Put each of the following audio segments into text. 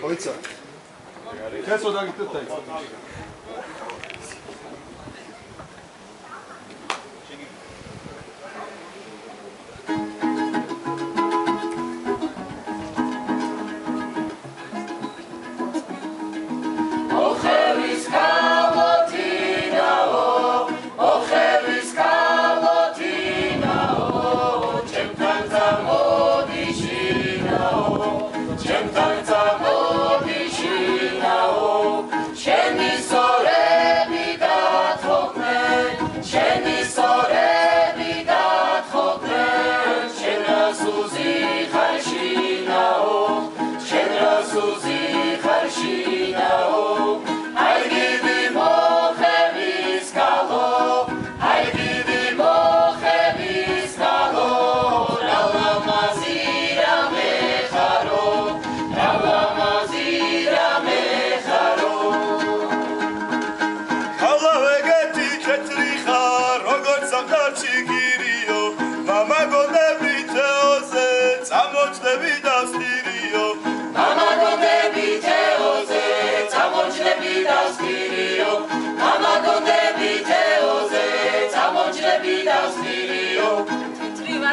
ოიცა. კაცო დაგიტეთ და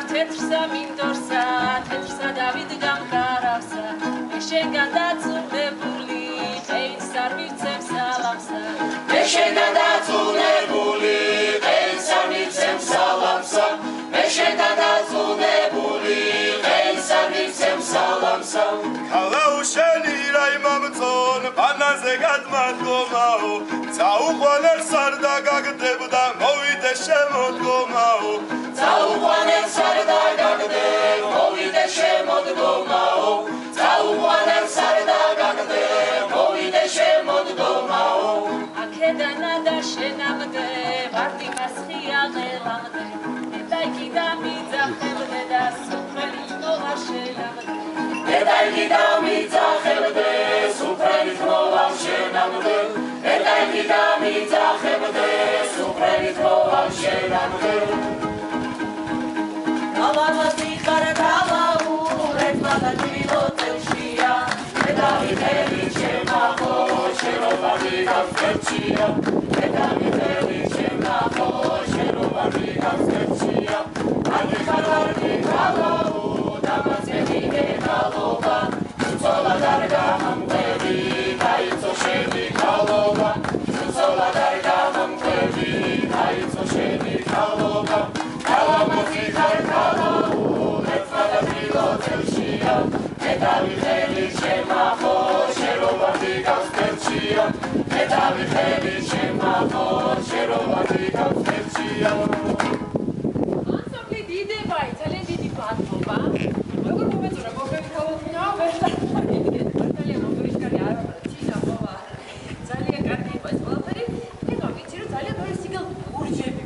თეთრსა მინდორსა, თეთრსა დავით გამკარავსა, მე შენგან დაწუნებული, ყეინს არ მივცემ სალამსა. მე შენგან დაწუნებული, ყეინს არ მივცემ სალამსა. მე შენგან დაწუნებული, ყეინს არ მივცემ სალამსა. ქალაუშენი რაიმამწონ, პანაზე გადმადგომაო, წაუყვანელს არ დაგაგდებდა, მოვიდე შემოდგომაო. წაუყვანელს არ დაგაგდებ, მოვიდე შემოდგომაო. წაუყვანელს არ დაგაგდებ, მოვიდე შემოდგომაო. აქედანა და შენამდე, ვარდიმას ხიაღელამდე, დედაიკი დამიძახებდე და სუფრენით მოვა შენამდე. დედაიკი დამიძახებდე, სუფრენით მოვა შენამდე. დედაიკი დამიძახებდე, სუფრენით მოვა შენამდე. Kalamazi karakalau, rekmada čilotelšija, Nedali heliće maho, šerovani gavskrčija, Nedali heliće maho, šerovani gavskrčija, Ani harvarni kalau, damacke hige kalova, Sucola darga hamtevi, kajico šedi kalova, Sucola darga hamtevi, kajico šedi kalova, Kalamazi karakalau, rekmada čilotelšija, Nedali heliće maho, šerovani gavskrčija, Nedali heliće maho, šerovani gavskrčija. Ansambli დიდება, ძალიან დიდი ბანდობა. როგორ მომეწონა მოხები თავოთნა, ვერ დაგიგეთ. ძალიან მოგეშკარი არ ვარ, ცისა მოვა. ძალიან კარგი იყო ეს ყველაფერი. ეხლა ვიცი რომ ძალიან ბევრი სიგელ გურჯები